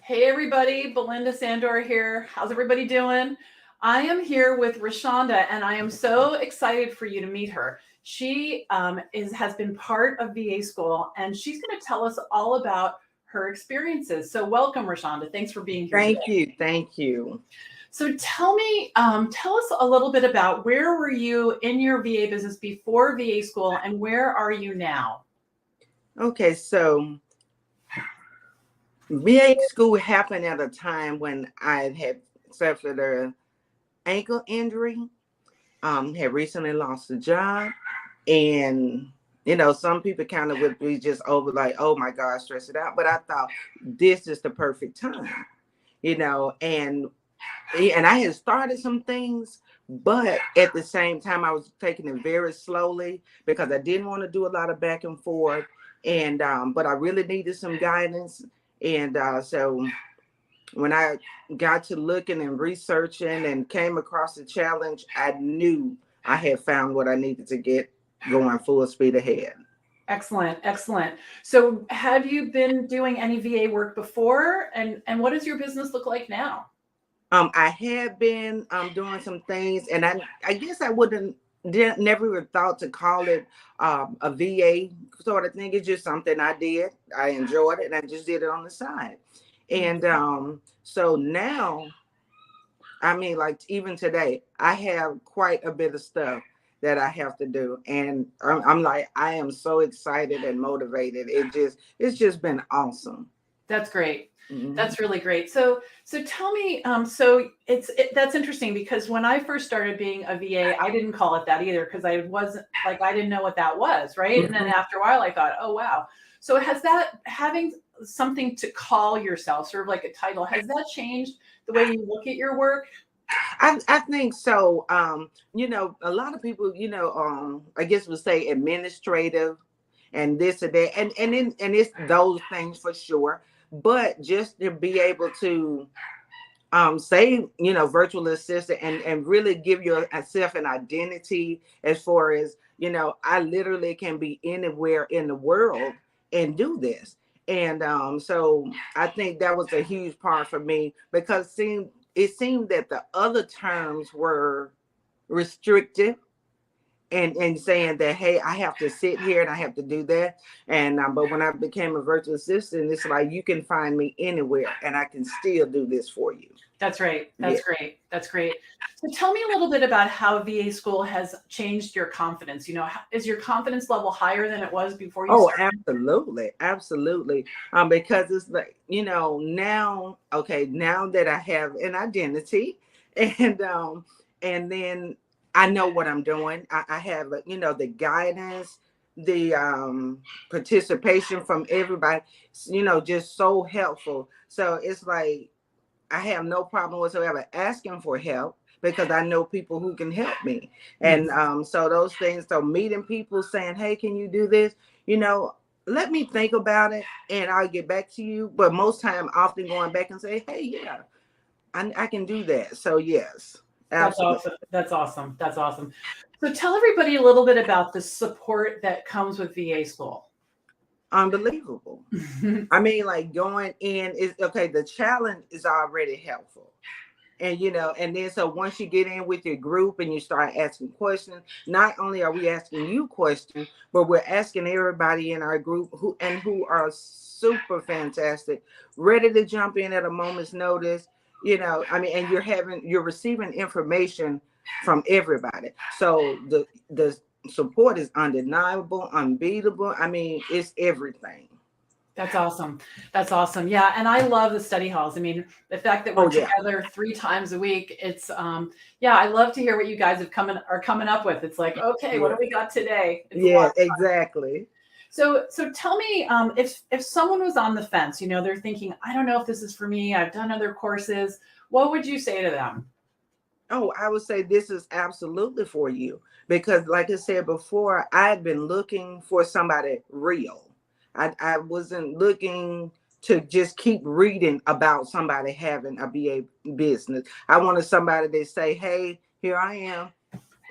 Hey everybody, Belinda Sandor here. How's everybody doing? I am here with Roshanda, and I am so excited for you to meet her. She has been part of VA school, and she's going to tell us all about her experiences. So, welcome, Roshanda. Thanks for being here Thank today. you. Thank you. So, tell us a little bit about where were you in your VA business before VA school, and where are you now? Okay, so VA school happened at a time when I had suffered an ankle injury, had recently lost a job, and some people kind of would be just over like, oh my God, stress it out. But I thought this is the perfect time, and I had started some things, but at the same time, I was taking it very slowly because I didn't want to do a lot of back and forth, and but I really needed some guidance, and so when I got to looking and researching and came across the challenge, I knew I had found what I needed to get going full speed ahead. Excellent, excellent. So, have you been doing any VA work before, and what does your business look like now? I had been doing some things, and I guess I wouldn't never even thought to call it a VA sort of thing. It's just something I did. I enjoyed it, and I just did it on the side. And so now, I mean, like even today, I have quite a bit of stuff that I have to do, and I'm like, I am so excited and motivated. It's just been awesome. That's great. Mhm. That's really great. So tell me, that's interesting because when I first started being a VA, I didn't call it that either because I wasn't like I didn't know what that was, right? And then Mhm. after a while, I thought, oh wow. So has that having something to call yourself, sort of like a title, has that changed the way you look at your work? I think so. A lot of people, I guess would say administrative and this and that, and it's those things for sure. But just to be able to say, virtual assistant and really give yourself an identity as far as, I literally can be anywhere in the world and do this. And so I think that was a huge part for me because it seemed that the other terms were restrictive and saying that, hey, I have to sit here and I have to do that. And but when I became a virtual assistant, it's like you can find me anywhere and I can still do this for you. That's right. Yeah. That's great. That's great. So tell me a little bit about how VA school has changed your confidence. Is your confidence level higher than it was before you Oh, started? absolutely, absolutely. Because it's like, now, okay, now that I have an identity, and and then I know what I'm doing. I have, the guidance, the participation from everybody, just so helpful. So it's like I have no problem whatsoever asking for help because I know people who can help me. And Mhm. so those things, so meeting people saying, hey, can you do this? You know, let me think about it and I'll get back to you. But most time, often going back and say, hey, yeah, I can do that. So, yes, That's absolutely. awesome. That's awesome. That's awesome. So tell everybody a little bit about the support that comes with VA school. Unbelievable. I mean, like going in is okay, the challenge is already helpful. And and then so once you get in with your group and you start asking questions, not only are we asking you questions, but we're asking everybody in our group who are super fantastic, ready to jump in at a moment's notice. I mean, and you're receiving information from everybody. So the support is undeniable, unbeatable. I mean, it's everything. That's awesome. That's awesome. Yeah, and I love the study halls. I mean, the fact that we're Oh yeah. together 3 times a week, yeah, I love to hear what you guys are coming up with. It's like, okay, what do Yeah. we got today? It's a lot. Yeah, exactly. So tell me, if someone was on the fence, they're thinking, I don't know if this is for me. I've done other courses. What would you say to them? Oh, I would say this is absolutely for you because, like I said before, I've been looking for somebody real. I wasn't looking to just keep reading about somebody having a BA business. I wanted somebody to say, "Hey, here I am.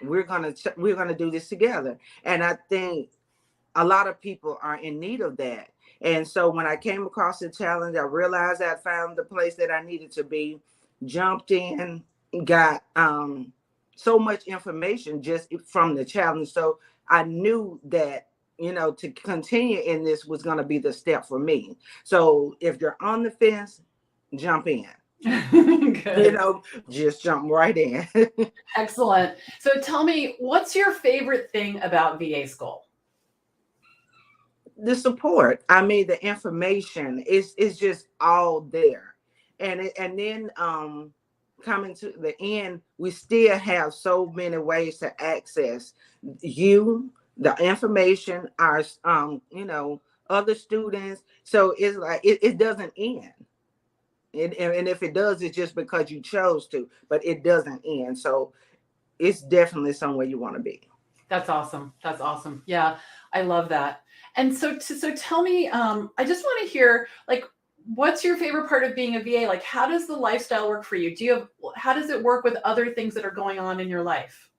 We're gonna do this together." And I think a lot of people are in need of that. And so when I came across the challenge, I realized I found the place that I needed to be, jumped in, got so much information just from the challenge. So I knew that, to continue in this was going to be the step for me. So if you're on the fence, jump in. Good. Just jump right in. Excellent. So tell me, what's your favorite thing about VA school? The support. I mean, the information is just all there, and then coming to the end, we still have so many ways to access the information, our other students. So it's like it doesn't end. And if it does, it's just because you chose to, but it doesn't end. So it's definitely somewhere you want to be. That's awesome. That's awesome. Yeah, I love that. And so tell me, I just want to hear, like, what's your favorite part of being a VA? Like, how does the lifestyle work for you? How does it work with other things that are going on in your life?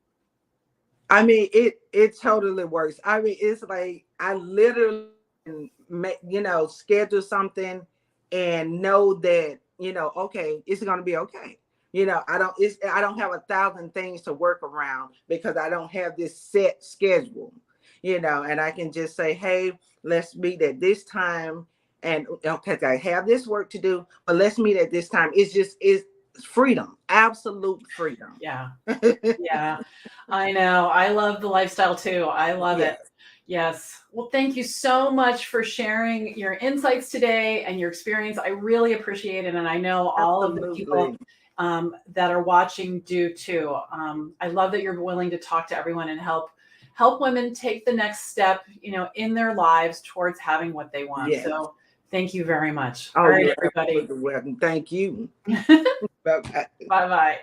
I mean, it totally works. I mean, it's like I literally schedule something and know that, okay, it's gonna be okay. I don't have 1,000 things to work around because I don't have this set schedule, and I can just say, hey, let's meet at this time. And okay, I have this work to do, but let's meet at this time. It's freedom, absolute freedom. Yeah. Yeah, I know. I love the lifestyle too. I love it. Yes. Yes. Well, thank you so much for sharing your insights today and your experience. I really appreciate it. And I know all of the people Absolutely. that are watching do too. I love that you're willing to talk to everyone and help women take the next step, in their lives towards having what they want. Yes. So thank you very much. Oh, All right, you're everybody. absolutely welcome. Thank you. Bye-bye. Bye-bye.